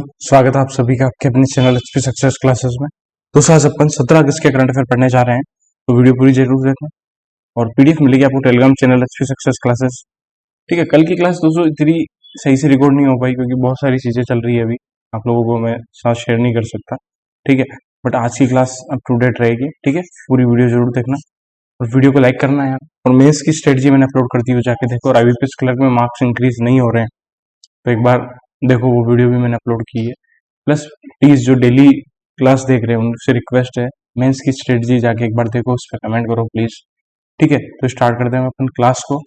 स्वागत है आप सभी का आपके अपने चैनल एचपी सक्सेस क्लासेस में। दोस्तों आज अपन 17 अगस्त के करंट अफेयर पढ़ने जा रहे हैं, तो वीडियो पूरी जरूर देखना और पीडीएफ मिलेगी आपको Telegram channel HP success classes. ठीक है, कल की क्लास दोस्तों इतनी सही से रिकॉर्ड नहीं हो पाई क्योंकि बहुत सारी चीजें चल रही है, अभी आप लोगों को मैं साथ शेयर नहीं कर सकता। ठीक है, बट आज की क्लास अप टू डेट रहेगी। ठीक है, पूरी वीडियो जरूर देखना और वीडियो को लाइक करना यार। और मेंस की स्ट्रेटजी मैंने अपलोड कर दी हो, जाके देखो। और आईबीपीएस क्लर्क में मार्क्स इंक्रीज नहीं हो रहे हैं तो एक बार देखो, वो वीडियो भी मैंने अपलोड की है। प्लस प्लीज जो डेली क्लास देख रहे हैं उनसे रिक्वेस्ट है, मेंस की स्ट्रेटजी जाके एक बार देखो, उस पर कमेंट करो प्लीज। ठीक है, तो स्टार्ट करते हैं अपन क्लास को,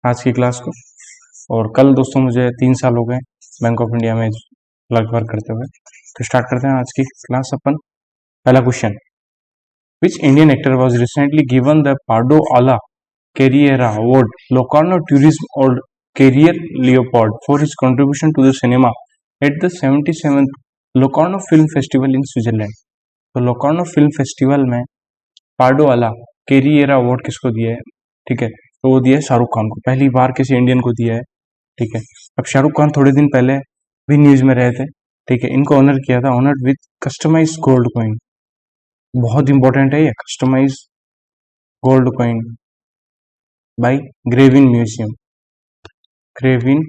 आज की क्लास को। और कल दोस्तों मुझे 3 साल हो गए बैंक ऑफ इंडिया में क्लर्क वर्क करते हुए। तो स्टार्ट करते हैं आज की क्लास अपन। पहला question, which Indian actor was recently given the Pardo alla Carriera award Locarno tourism और career leopard for his contribution to the cinema at the 77th Locarno film festival in Switzerland. तो Locarno film festival में Pardo alla Carriera award किसको दिया है? ठीक है, तो वो दिया है शाहरुख खान को, पहली बार किसी इंडियन को दिया है। ठीक है, अब शाहरुख खान थोड़े दिन पहले भी न्यूज में रहे थे। ठीक है, इनको ऑनर किया था, honoured with customize gold coin. बहुत इंपॉर्टेंट है ये, customize gold coin by Grevin museum. Grevin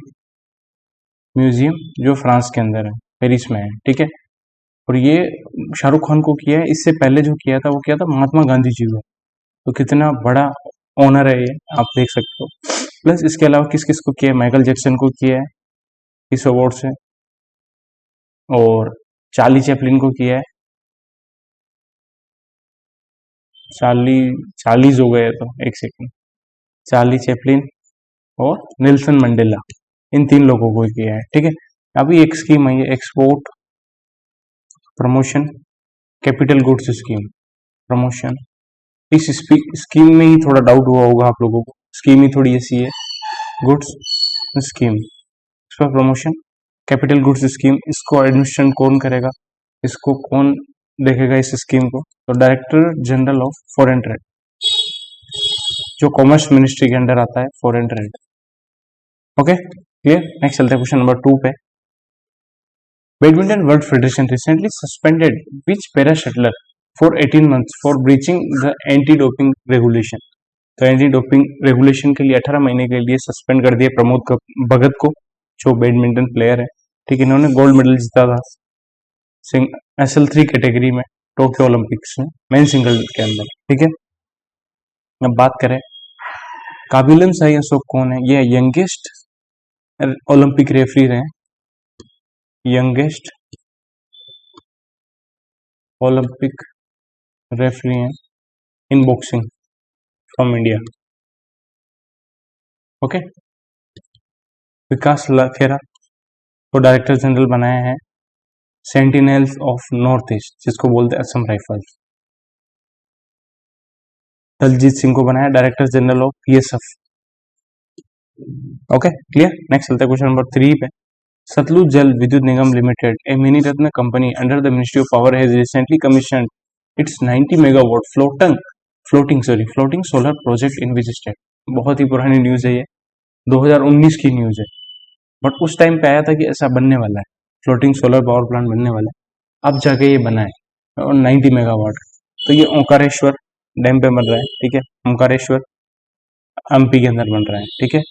museum जो फ्रांस के अंदर है, पेरिस में है। ठीक है, और ये शाहरुख खान को किया है। इससे पहले जो किया था वो किया था महात्मा गांधी जी को। तो कितना बड़ा ऑनर है ये, आप देख सकते हो। प्लस इसके अलावा किस किस को किया है? माइकल जैक्सन को किया है इस अवार्ड से, और चार्ली चैपलिन को किया है। चार्लीज हो गए, तो एक सेकंड, चार्ली चैपलिन और नेल्सन मंडेला, इन 3 लोगों को किया है। ठीक है, अभी एक स्कीम है ये, export promotion capital goods scheme promotion. इस स्कीम में ही थोड़ा डाउट हुआ होगा आप लोगों को, स्कीम ही थोड़ी ऐसी है, गुड्स स्कीम, इसका प्रमोशन कैपिटल गुड्स स्कीम। इसको एडमिनिस्ट्रेशन कौन करेगा, इसको कौन देखेगा इस स्कीम को? तो director general of foreign trade, जो कॉमर्स मिनिस्ट्री के अंडर आता है, foreign trade. Okay clear. Next चलते हैं क्वेश्चन नंबर 2 पे। Badminton world federation recently suspended which para shuttler for 18 months for breaching the anti doping regulation. तो anti doping regulation के लिए 18 महीने के लिए सस्पेंड कर दिया प्रमोद भगत को, जो बैडमिंटन प्लेयर है। ठीक है, इन्होंने गोल्ड मेडल जीता था SL3 कैटेगरी में टोक्यो ओलंपिक्स में, मेन सिंगल के अंदर। ठीक है, अब बात करें काबिलन शाही अशोक कौन है? ये यंगेस्ट ओलंपिक रेफरी रहे, यंगेस्ट ओलंपिक रेफरी हैं in boxing from India. Okay, Vikas Lakhera को डायरेक्टर जनरल बनाया है सेंटिनल्स ऑफ नॉर्थ ईस्ट, जिसको बोलते हैं असम राइफल्स। दलजीत सिंह को बनाया director general of PSF। Okay clear. Next चलते हैं क्वेश्चन नंबर 3 पे। Satluj Jal Vidyut Nigam limited, a mini ratna company under the ministry of power, has recently commissioned its 90 megawatt floating solar project in which state. बहुत ही पुरानी न्यूज है ये, 2019 की न्यूज है, बट उस टाइम पे आया था कि ऐसा बनने वाला है, फ्लोटिंग सोलर पावर प्लांट बनने वाला है। अब जाके ये बना है, और 90 मेगावाट। तो ये ओंकारेश्वर डैम पे बन रहा है। ठीक है, ओंकारेश्वर MP के अंदर बन रहा है। ठीक है,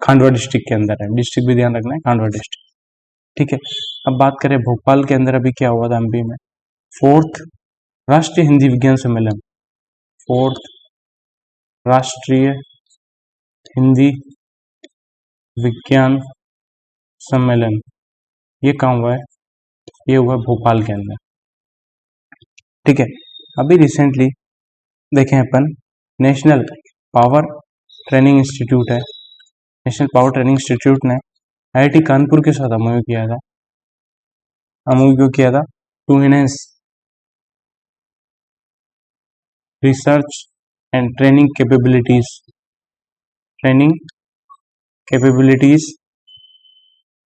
खांडवा डिस्ट्रिक्ट के अंदर है, डिस्ट्रिक्ट भी ध्यान रखना है, खांडवा डिस्ट्रिक्ट। ठीक है, अब बात करें भोपाल के अंदर अभी क्या हुआ था MP में, 4th राष्ट्रीय हिंदी विज्ञान सम्मेलन, 4th राष्ट्रीय हिंदी विज्ञान सम्मेलन, ये कहाँ हुआ है? ये हुआ भोपाल के अंदर। ठीक है, अभी रिसेंटली देखें अपन, नेशनल पावर ट्रेनिंग इंस्टीट्यूट है, नेशनल पावर ट्रेनिंग इंस्टीट्यूट ने IIT कानपुर के साथ MOU किया था। MOU क्यों किया था? To enhance research and training capabilities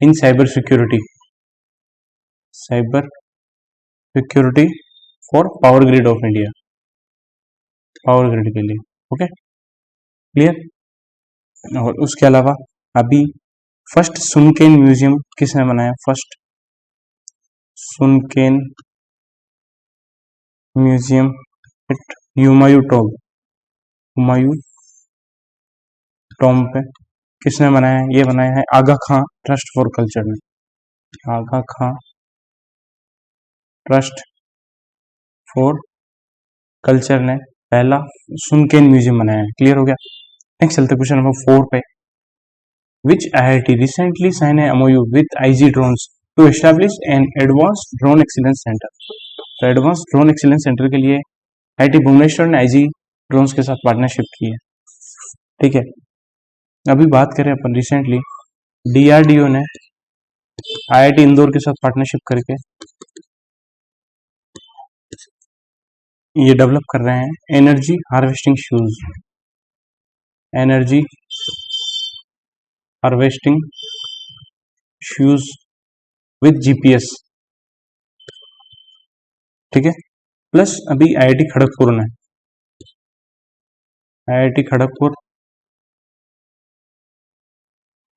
in cyber security for power grid of India, power grid के लिए। Okay clear. और उसके अलावा अभी फर्स्ट सुनकेन म्यूजियम किसने बनाया? First sunken museum at Humayun tomb पे किसने बनाया है? ये बनाया है आगा खां ट्रस्ट फॉर कल्चर ने। आगा खां ट्रस्ट फॉर कल्चर ने पहला सुनकेन म्यूजियम बनाया है। क्लियर हो गया? नेक्स्ट चलते क्वेश्चन नंबर 4 पे। Which IIT recently sign a MOU with IG drones to establish an advanced drone excellence centre? तो एडवांस ड्रोन एक्सीलेंस सेंटर के लिए IIT भुवनेश्वर ने IG ड्रोन्स के साथ पार्टनरशिप की है। ठीक है, अभी बात करें अपन रिसेंटली DRDO ने IIT इंदौर के साथ पार्टनरशिप करके ये डेवलप कर रहे हैं energy harvesting shoes. Energy harvesting shoes with GPS। ठीक है, प्लस अभी IIT खड़गपुर ने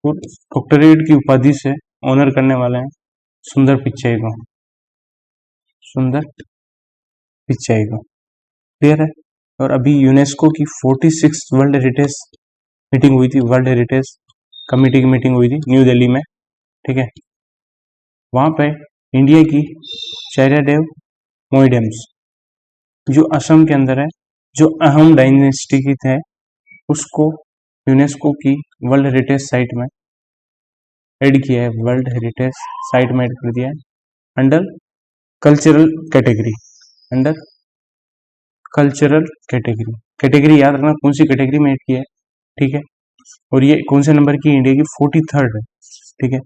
डॉक्टरेट की उपाधि से ऑनर करने वाले हैं सुंदर पिच्चाई को। क्लियर है? और अभी यूनेस्को की 46 वर्ल्ड हेरिटेज मीटिंग हुई थी, वर्ल्ड हेरिटेज कमेटी की मीटिंग हुई थी न्यू दिल्ली में। ठीक है, वहां पे इंडिया की चैरियादेव मोइडेम्स जो असम के अंदर है, जो अहम डायनेस्टी की थे, उसको यूनेस्को की वर्ल्ड हेरिटेज साइट में ऐड किया है। वर्ल्ड हेरिटेज साइट में ऐड कर दिया है अंडर कल्चरल कैटेगरी। कैटेगरी याद रखना कौन सी कैटेगरी में ऐड किया है। ठीक है, और ये कौन से नंबर की? इंडिया की 43rd है। ठीक है,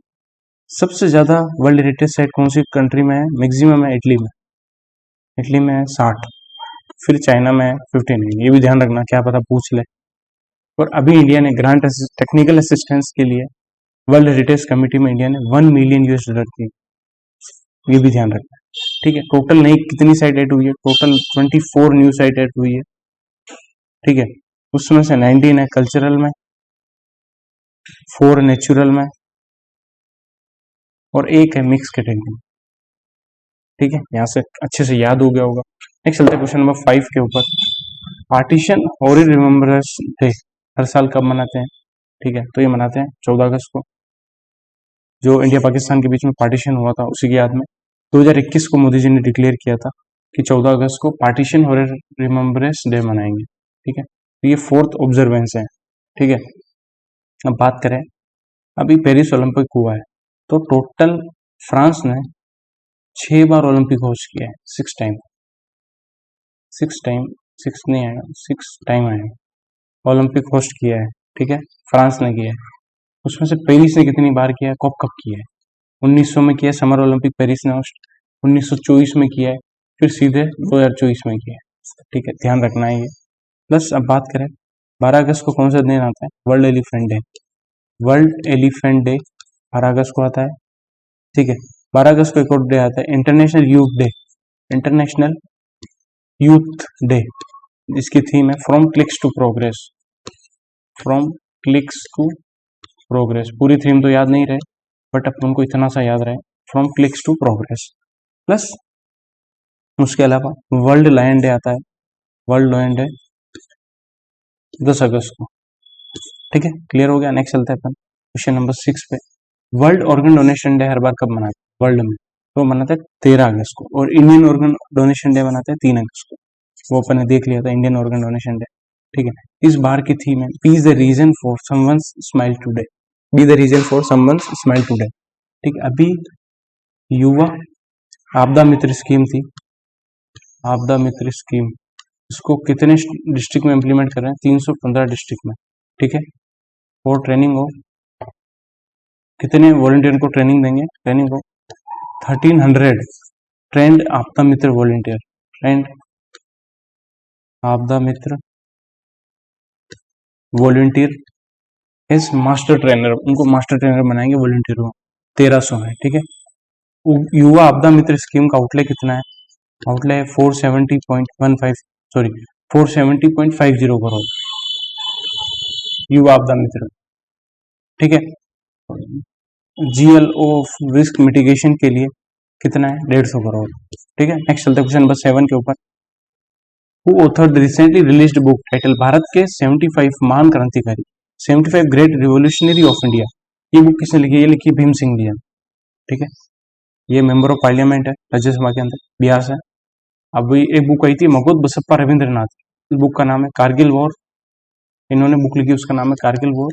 सबसे ज्यादा वर्ल्ड हेरिटेज साइट कौन सी कंट्री में है? मैक्सिमम है इटली में है 60, फिर चाइना में है 59। ये भी ध्यान रखना, क्या पता पूछ ले। और अभी इंडिया ने ग्रांट टेक्निकल असिस्टेंस के लिए वर्ल्ड हेरिटेज कमेटी में इंडिया ने $1 मिलियन दी। ये भी ध्यान रखना। ठीक है, टोटल नई कितनी साइट ऐड हुई है? टोटल 24 न्यू साइट ऐड हुई है। ठीक है, उसमें से 19 है कल्चरल में, 4 नेचुरल में और 1 है मिक्स कैटेगरी। ठीक है, यहाँ से अच्छे से याद हो गया होगा। नेक्स्ट चलते हैं क्वेश्चन नंबर 5 के ऊपर। पार्टीशन हॉरर रिमेम्बरेंस डे हर साल कब मनाते हैं? ठीक है, तो ये मनाते हैं 14 अगस्त को, जो इंडिया पाकिस्तान के बीच में पार्टीशन हुआ था उसी की याद में। 2021 को मोदी जी ने डिक्लेयर किया था कि 14 अगस्त को पार्टीशन हॉरर रिमेम्बरेंस डे मनाएंगे। ठीक है, तो ये 4th ऑब्जर्वेंस है। ठीक है, अब बात करें, अभी पेरिस ओलंपिक हुआ है, तो टोटल फ्रांस ने 6 बार ओलंपिक होस्ट किया है। 6 नहीं आएगा, 6 टाइम आएगा ओलंपिक होस्ट किया है। ठीक है, फ्रांस ने किया है। उसमें से पेरिस ने कितनी बार किया है? कब किया है? 1900 में किया समर ओलंपिक पेरिस ने होस्ट, 1924 में किया है, फिर सीधे 2024 में किया है। ठीक है, ध्यान रखना है ये। प्लस अब बात करें 12 अगस्त को कौन सा दिन आता है? World elephant day. 12 अगस्त को आता है। ठीक है, 12 अगस्त को एक और डे आता है इंटरनेशनल यूथ डे, जिसकी थीम है फ्रॉम क्लिक्स टू प्रोग्रेस। पूरी थीम तो याद नहीं रहे, बट अपन को इतना सा याद रहे, from clicks to progress. Plus उसके अलावा वर्ल्ड लायन डे आता है, वर्ल्ड लायन डे 10 अगस्त को। ठीक है, क्लियर हो गया? नेक्स्ट चलते हैं अपन क्वेश्चन नंबर 6 पे। वर्ल्ड ऑर्गन डोनेशन डे हर बार कब मनाते हैं वर्ल्ड में? तो मनाते हैं 13 अगस्त को, और इंडियन ऑर्गन डोनेशन डे मनाते हैं 3 अगस्त को। वो अपन ने देख लिया था, इंडियन ऑर्गन डोनेशन डे। ठीक है, इस बार की थीम है be the reason for someone's smile today. ठीक है, अभी युवा आपदा मित्र स्कीम थी, आपदा मित्र स्कीम, इसको कितने डिस्ट्रिक्ट में इंप्लीमेंट कर रहे हैं? 315 डिस्ट्रिक्ट में। ठीक है, और ट्रेनिंग हो कितने वॉलंटियर को ट्रेनिंग देंगे? ट्रेनिंग हो 1300 ट्रेंड आपदा मित्र वॉलंटियर, ट्रेंड आपदा मित्र वॉलंटियर एज मास्टर ट्रेनर, उनको मास्टर ट्रेनर बनाएंगे वॉलंटियर को। 1300 है। ठीक है, युवा आपदा मित्र स्कीम का आउटले कितना है? आउटले है 470.50 करोड़ युवा आपदा मित्र। ठीक है, GLO रिस्क मिटिगेशन के लिए कितना है, 150 करोड़। ठीक है, नेक्स्ट चलते क्वेश्चन नंबर 7 के ऊपर। Who authored recently released book title Bharat के 75 महान क्रांतिकारी, 75 ग्रेट रिवोल्यूशनरी ऑफ इंडिया, ये बुक किसने लिखी है? ये लिखी भीम सिंह जी ने। ठीक है, ये मेंबर ऑफ पार्लियामेंट है राज्यसभा के अंदर, बिहार से। अभी एक बुक आई थी मगोद बसप्पा रविंद्रनाथ, इस बुक का नाम है कारगिल वॉर, इन्होंने बुक लिखी, उसका नाम है Kargil war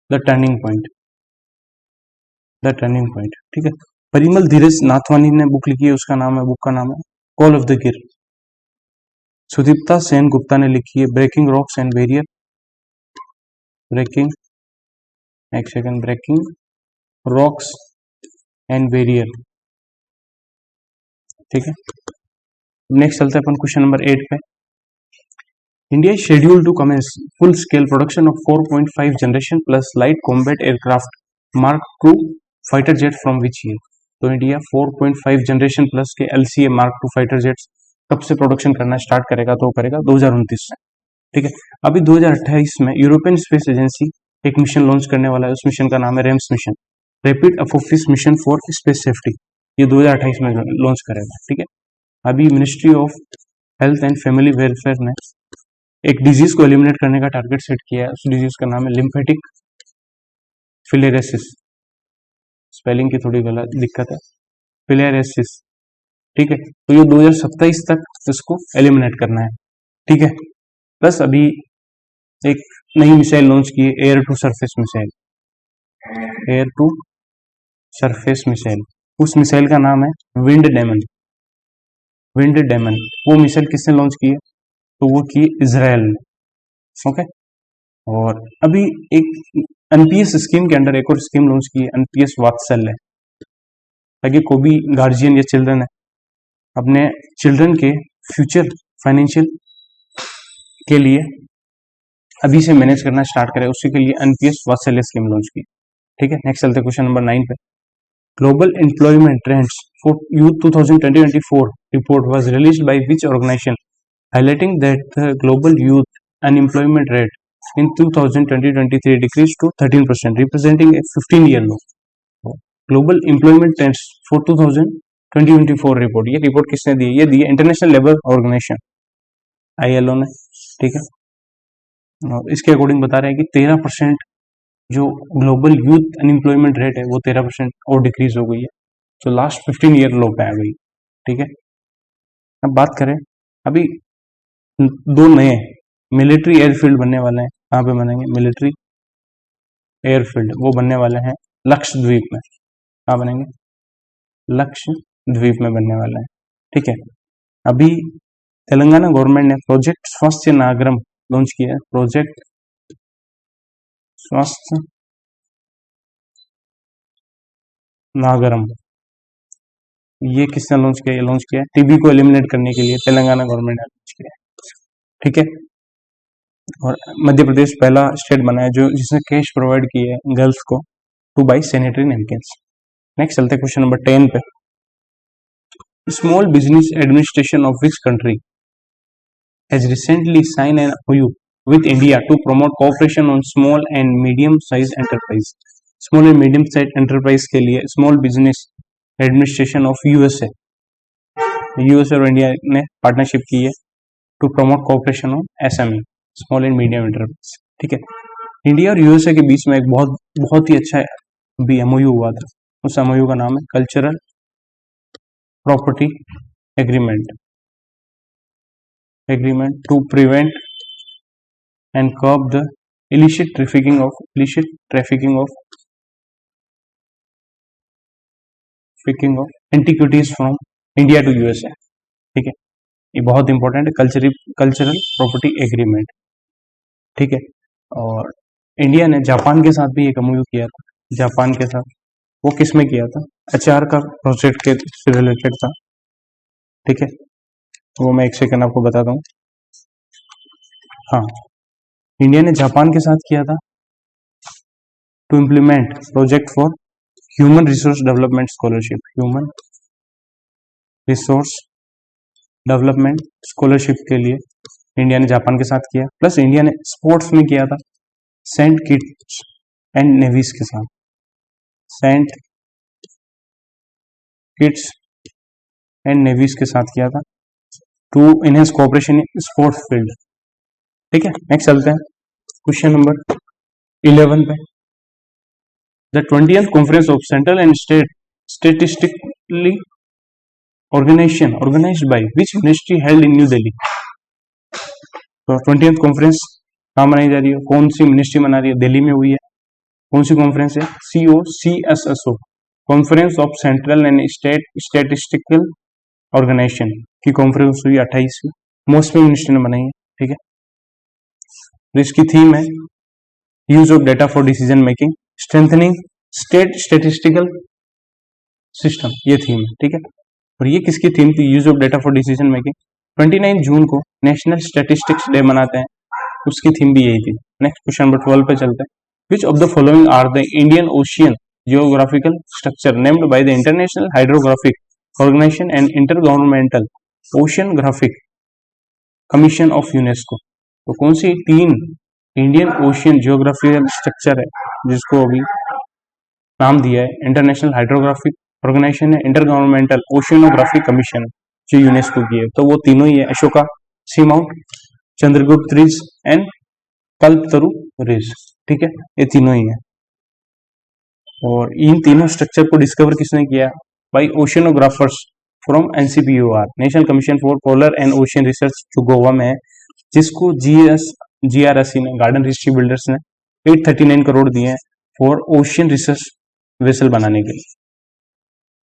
the turning point, the turning point. ठीक है, परिमल धीरज नाथवानी ने बुक लिखी है, उसका नाम है, बुक का नाम है कॉल ऑफ द गिर। सुदीप्ता सेन गुप्ता ने लिखी है breaking rocks and barrier, breaking, एक second, breaking rocks and barrier. ठीक है, नेक्स्ट चलते हैं अपन क्वेश्चन नंबर 8 पे। India is scheduled to commence full scale production of 4.5 generation plus light combat aircraft mark two fighter jet from which year? तो India 4.5 generation plus के LCA mark two fighter jets कब से production करना start करेगा? तो करेगा 2029 से। ठीक है, अभी 2028 में यूरोपियन स्पेस एजेंसी एक मिशन लॉन्च करने वाला है, उस मिशन का नाम है Rhames mission, rapid Apophis mission for space safety, ये 2028 में लॉन्च करेगा। ठीक है, अभी ministry of health and family welfare ने एक डिजीज को एलिमिनेट करने का टारगेट सेट किया है, उस डिजीज का नाम है लिम्फेटिक फिलेरेसिस, स्पेलिंग की थोड़ी गलत दिक्कत है, फिलेरेसिस। ठीक है, तो ये 2027 तक इसको एलिमिनेट करना है। ठीक है, प्लस अभी एक नई मिसाइल लॉन्च की है, air to surface missile, air to surface missile, उस मिसाइल का नाम है विंड डेमन, विंड डेमन। वो मिसाइल किसने लॉन्च की है? तो वो की इजराइल ने। ओके, और अभी एक एनपीएस स्कीम के अंडर एक और स्कीम लॉन्च की है, एनपीएस वात्सल्य, ताकि कोई भी गार्जियन या चिल्ड्रन है अपने चिल्ड्रन के फ्यूचर फाइनेंशियल के लिए अभी से मैनेज करना स्टार्ट करे, उसी के लिए एनपीएस वात्सल्य स्कीम लॉन्च की। ठीक है, नेक्स्ट चलते क्वेश्चन नंबर 9 पे। Global employment trends for youth 2024 report was released by which organization, highlighting that the global youth unemployment rate in 2023 decreased to 13%, representing a 15-year low. Global employment trends for 2024 report, ये report किसने दी? ये दी है international labour organisation, ILO ने। ठीक है, और इसके according बता रहे हैं कि 13% जो ग्लोबल यूथ अनएम्प्लॉयमेंट रेट है वो 13% और डिक्रीज हो गई है, जो लास्ट 15 ईयर लो पे आ गई। ठीक है, अब बात करें, अभी दो नए मिलिट्री एयरफील्ड बनने वाले हैं, कहाँ पे बनेंगे? मिलिट्री एयरफील्ड, वो बनने वाले हैं लक्षद्वीप में। कहाँ बनेंगे? लक्षद्वीप में बनने वाला है। ठीक है, अभी तेलंगाना गवर्नमेंट ने प्रोजेक्ट स्वास्थ्य नागरम लॉन्च किया है, प्रोजेक्ट स्वास्थ्य नागरम, ये किसने लॉन्च किया? ये लॉन्च किया है टीबी को एलिमिनेट करने के लिए तेलंगाना गवर्नमेंट ने लॉन्च किया है। ठीक है, और मध्य प्रदेश पहला स्टेट बना है जो जिसने कैश प्रोवाइड किया है गर्ल्स को two by sanitary napkins. Next चलते हैं क्वेश्चन नंबर 10 पे। Small business administration of which country has recently signed an MOU with India to promote cooperation on small and medium-sized enterprise. Small and medium-sized enterprise के लिए small business administration of USA और India ने partnership की है to promote cooperation on SME, small and medium enterprise. ठीक है, India और USA के बीच में एक बहुत ही अच्छा भी MOU हुआ था, उस MOU का नाम है cultural property agreement to prevent and curb the illicit trafficking of antiquities from India to USA। ठीक है, ये बहुत इंपॉर्टेंट है, कल्चरल प्रॉपर्टी एग्रीमेंट। ठीक है, और इंडिया ने जापान के साथ भी एक MOU किया था, जापान के साथ, वो किस में किया था? HR का प्रोजेक्ट के से रिलेटेड था। ठीक है, वो मैं एक सेकंड आपको बताता हूँ। हाँ, इंडिया ने जापान के साथ किया था to implement project for human resource development scholarship, human resource development scholarship के लिए इंडिया ने जापान के साथ किया, प्लस इंडिया ने स्पोर्ट्स में किया था सेंट किट्स एंड नेवीज के साथ। सेंट किट्स एंड नेवीज के साथ किया था to enhance cooperation in sports field. ठीक है, नेक्स्ट चलते हैं क्वेश्चन नंबर 11 पे। The 20th conference of central and state statistically organisation organised by which ministry held in new Delhi. तो 20th कॉन्फ्रेंस कहाँ मनाई जा रही है, कौन सी मिनिस्ट्री मना रही है, दिल्ली में हुई है। कौन सी कॉन्फ्रेंस है, COCSSO conference of central and state statistical organisation की कॉन्फ्रेंस हुई 28वीं, मोस्टली मिनिस्ट्री ने बनाई है। ठीक है, तो इसकी थीम है use of data for decision making strengthening state statistical system, ये थीम है। ठीक है, और ये किसकी थीम थी, use of data for decision making. 29 जून को नेशनल स्टैटिस्टिक्स डे मनाते हैं, उसकी थीम भी यही थी। नेक्स्ट क्वेश्चन नंबर 12 पे चलते हैं। Which of the following are the Indian ocean geographical structure named by the international hydrographic organisation and intergovernmental oceanographic commission of UNESCO. तो कौन सी 3 इंडियन ओशियन जियोग्राफिकल स्ट्रक्चर है जिसको अभी नाम दिया है इंटरनेशनल हाइड्रोग्राफिक ऑर्गेनाइजेशन है, इंटरगवर्नमेंटल ओशियनोग्राफिक कमीशन जो यूनेस्को की है, तो वो तीनों ही है, Ashoka seamount, Chandragupta ridge and Kalpataru ridge. ठीक है, ये तीनों ही है, और इन तीनों स्ट्रक्चर को डिस्कवर किसने किया, by oceanographers from NCPOR national commission for polar and ocean research, जो गोवा में है, जिसको GRSC ने गार्डन हिस्ट्री बिल्डर्स ने 839 करोड़ दिए हैं फॉर ओशियन रिसर्च वेसल बनाने के लिए।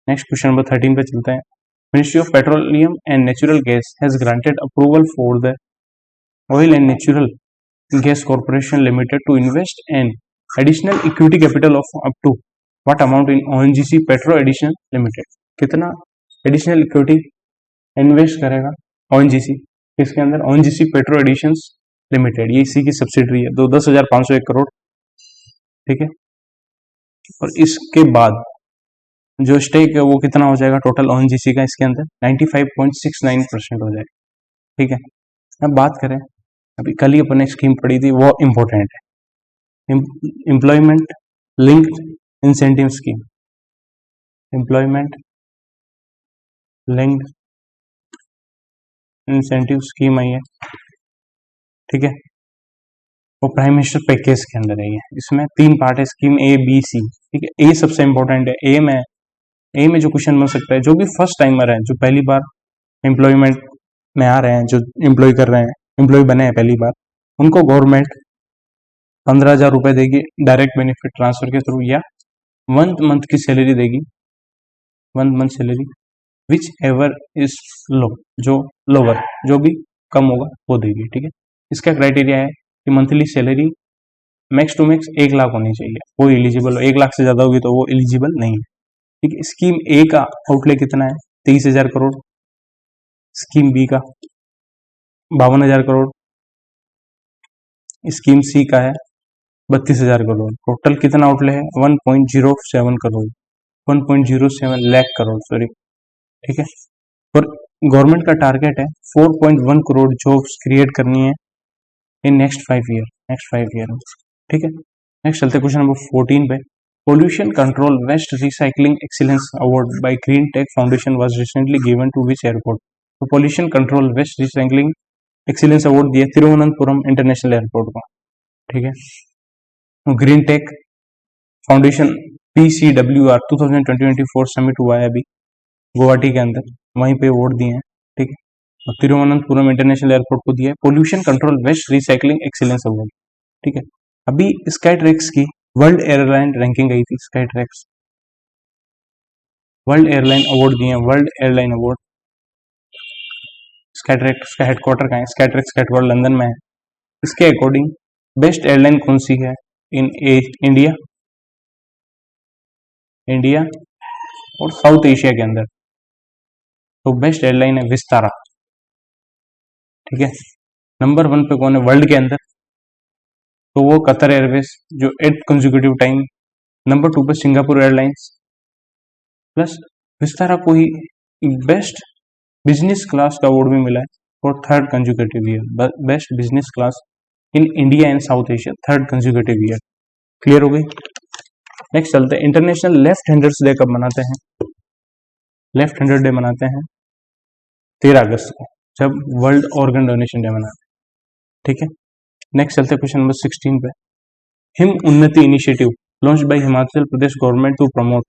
नेक्स्ट क्वेश्चन नंबर 13 पे चलते हैं। Ministry of petroleum and natural gas has granted approval for the oil and natural gas corporation limited to invest an additional equity capital of up to what amount in ONGC petro additional limited. कितना additional equity invest करेगा ONGC, इसके अंदर ONGC petro editions limited, ये इसी की subsidiary है, तो 10,501 करोड़। ठीक है, और इसके बाद जो स्टेक है वो कितना हो जाएगा टोटल ONGC का, इसके अंदर 95.69% हो जाएगा। ठीक है, अब बात करें, अभी कल ही अपने स्कीम पढ़ी थी, वो इम्पोर्टेंट है, employment linked incentive scheme, employment linked incentive scheme आई है। ठीक है, वो प्राइम मिनिस्टर पैकेज के अंदर है, इसमें 3 पार्ट है, स्कीम ABC। ठीक है, ए सबसे इंपॉर्टेंट है, ए में जो क्वेश्चन बन सकता है, जो भी फर्स्ट टाइमर है, जो पहली बार एम्प्लॉयमेंट में आ रहे हैं, जो एम्प्लॉय कर रहे हैं, एम्प्लॉय बने हैं पहली बार, उनको गवर्नमेंट 15,000 रुपए देगी डायरेक्ट बेनिफिट ट्रांसफर के थ्रू, या 1 मंथ की सैलरी देगी, 1 month salary which ever is low, जो लोअर, जो भी कम होगा वो देगी। ठीक है, इसका क्राइटेरिया है कि monthly salary max to max 1 lakh होनी चाहिए, वो एलिजिबल हो, 1 लाख से ज्यादा होगी तो वो एलिजिबल नहीं है। ठीक है, स्कीम ए का आउटले कितना है, 23,000 करोड़, स्कीम बी का 52,000 करोड़, स्कीम सी का है 32,000 करोड़, टोटल कितना आउटले है 1.07 करोड़, 1.07 लाख करोड़, सॉरी। ठीक है, और गवर्नमेंट का टारगेट है 4.1 करोड़ जॉब्स क्रिएट करनी है इन नेक्स्ट 5 ईयर में। ठीक है, नेक्स्ट चलते क्वेश्चन नंबर 14 पे। Pollution control waste recycling excellence award by green tech foundation was recently given to which airport. तो pollution control waste recycling excellence award दिया तिरुवनंतपुरम इंटरनेशनल एयरपोर्ट को। ठीक है, green tech foundation PCWR 2024 summit हुआ है अभी गुवाहाटी के अंदर, वहीं पे अवार्ड दिए हैं। ठीक है, और तिरुवनंतपुरम इंटरनेशनल एयरपोर्ट को दिया है pollution control waste recycling excellence award. ठीक है, अभी स्काईट्रैक्स की वर्ल्ड एयरलाइन रैंकिंग गई थी, स्काईट्रैक्स वर्ल्ड एयरलाइन अवार्ड दिए हैं, वर्ल्ड एयरलाइन अवार्ड। स्काईट्रैक्स का हेडक्वार्टर कहाँ है, स्काईट्रैक्स का हेडक्वार्टर लंदन में है। इसके अकॉर्डिंग बेस्ट एयरलाइन कौन सी है इन इंडिया और साउथ एशिया के अंदर, तो बेस्ट एयरलाइन है विस्तारा। ठीक है, नंबर 1 पे कौन है वर्ल्ड के अंदर, तो वो कतर एयरवेज जो 8th कंसेक्यूटिव टाइम। नंबर 2 पे सिंगापुर एयरलाइंस, प्लस विस्तारा को ही बेस्ट बिजनेस क्लास का अवार्ड भी मिला है और 3rd consecutive year, best business class in India and south Asia 3rd consecutive year. Clear हो गई। नेक्स्ट चलते हैं, इंटरनेशनल लेफ्ट हैंडर्स डे कब मनाते हैं? लेफ्ट हैंडर डे मनाते हैं 13 अगस्त को, जब वर्ल्ड ऑर्गन डोनेशन डे मनाते हैं। ठीक है, नेक्स्ट चलते हैं क्वेश्चन नंबर 16 पे। Him Unnati initiative launch by Himachal Pradesh government to promote.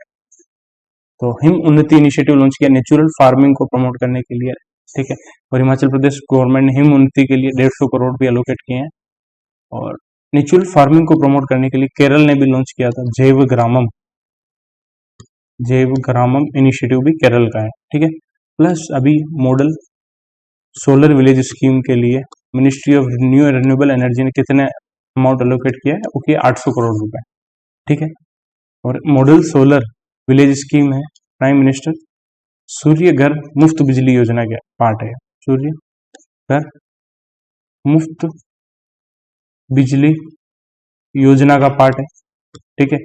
तो हिम उन्नति इनिशिएटिव लॉन्च किया नेचुरल फार्मिंग को प्रमोट करने के लिए। ठीक है, और हिमाचल प्रदेश गवर्नमेंट ने हिम उन्नति के लिए 150 करोड़ भी एलोकेट किए हैं। और नेचुरल फार्मिंग को प्रमोट करने के लिए केरल ने भी लॉन्च किया था जैव ग्रामम इनिशिएटिव भी केरल का है। ठीक है, प्लस अभी मॉडल सोलर विलेज स्कीम के लिए ministry of new renewable energy ने कितने अमाउंट एलोकेट किया है? वो किया 800 करोड़ रुपए। ठीक है, और मॉडल सोलर विलेज स्कीम है प्राइम मिनिस्टर सूर्य घर मुफ्त बिजली योजना का पार्ट है। सूर्य घर मुफ्त बिजली योजना का पार्ट है। ठीक है,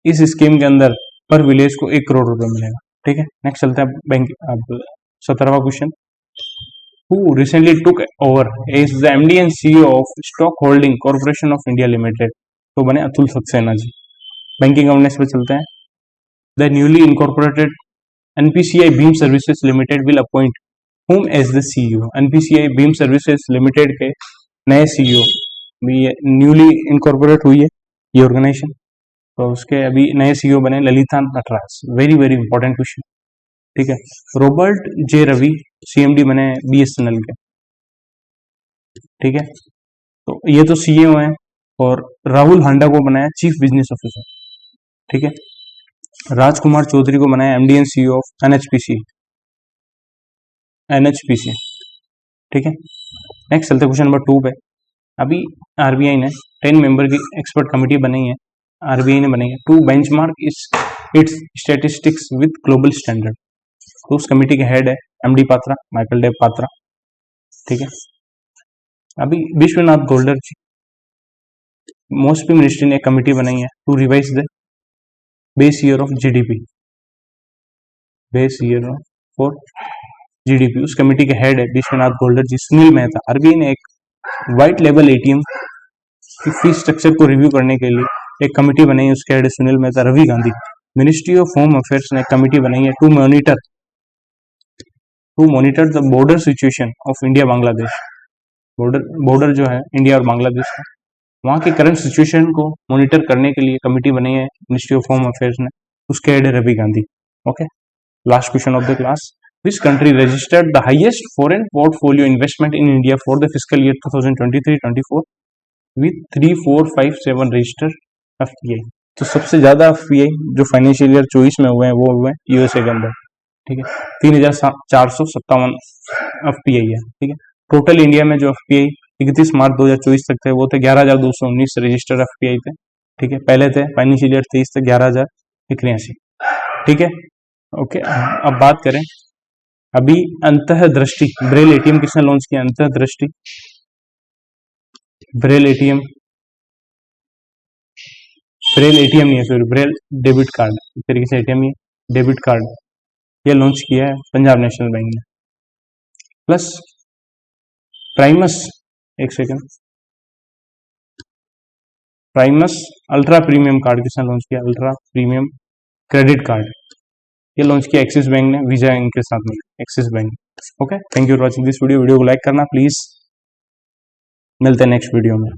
इस स्कीम के अंदर पर विलेज को 1 करोड़ रुपए मिलेगा। ठीक है, नेक्स्ट चलते हैं बैंक। अब 17वां question, who recently took over as the MD and CEO of Stock Holding Corporation of India Limited, तो बने अतुल सक्सेना जी। बैंकिंग गवर्नेंस पे चलते हैं, the newly incorporated NPCI Beam Services Limited will appoint whom as the CEO। NPCI Beam Services Limited के नए CEO भी newly incorporate हुई है ये ऑर्गेनाइजेशन, तो उसके अभी नए CEO बने Lalita Nataraj. Very very important question. ठीक है, रॉबर्ट जे रवि CMD बने BSNL के। ठीक है, तो ये तो CEO हैं, और राहुल हांडा को बनाया चीफ बिजनेस ऑफिसर। ठीक है, राजकुमार चौधरी को बनाया MD and CEO of NHPC। ठीक है, नेक्स्ट चलते क्वेश्चन नंबर 2 पे। अभी RBI ने 10 मेंबर की एक्सपर्ट कमेटी बनाई है, RBI ने बनाई है to benchmark its statistics with global standard. तो उस कमेटी के हेड है MD पात्रा, माइकल डेव पात्रा। ठीक है, अभी विश्वनाथ गोल्डर जी मोस्टली मिनिस्ट्री ने एक कमेटी बनाई है to revise the base year of GDP, base year for GDP। उस कमेटी के हेड है विश्वनाथ गोल्डर जी। सुनील मेहता, RBI ने एक व्हाइट लेवल ATM की फीस स्ट्रक्चर को रिव्यू करने के लिए एक कमेटी बनाई है, उसके हेड है Sunil Mehta. Ravi Gandhi, ministry of home affairs ने एक कमेटी बनाई है to monitor the border situation of India Bangladesh. Border जो है इंडिया और बांग्लादेश का, वहाँ के करंट सिचुएशन को मॉनिटर करने के लिए कमेटी बनी है मिनिस्ट्री ऑफ होम अफेयर्स ने, उसके हेड है Ravi Gandhi. Okay, last question of the class, which country registered the highest foreign portfolio investment in India for the fiscal year 2023-24 with 3457 registered FPI। तो सबसे ज्यादा FPI जो फाइनेंशियल ईयर 24 में हुए हैं वो हुए USA के अंदर। ठीक है, 3457 FPI है। ठीक है, टोटल इंडिया में जो FPI 31 मार्च 2024 तक थे वो थे 11,219 रजिस्टर्ड FPI थे। ठीक है, पहले थे फाइनेंशियल ईयर 23 तक 11,083। ठीक है, ओके, अब बात करें अभी अंतः दृष्टि ब्रेल ATM किसने लॉन्च किया? अंतः दृष्टि ब्रेल ATM नहीं है, सॉरी, ब्रेल डेबिट कार्ड, एक तरीके से ATM ही डेबिट कार्ड, ये लॉन्च किया है पंजाब नेशनल बैंक ने। प्लस प्राइमस, एक second, Primus ultra premium card किसने लॉन्च किया? अल्ट्रा प्रीमियम क्रेडिट कार्ड, ये लॉन्च किया एक्सिस बैंक ने, विजय बैंक के साथ में, axis bank. Okay, thank you for watching this video को लाइक करना प्लीज, मिलते हैं नेक्स्ट वीडियो में।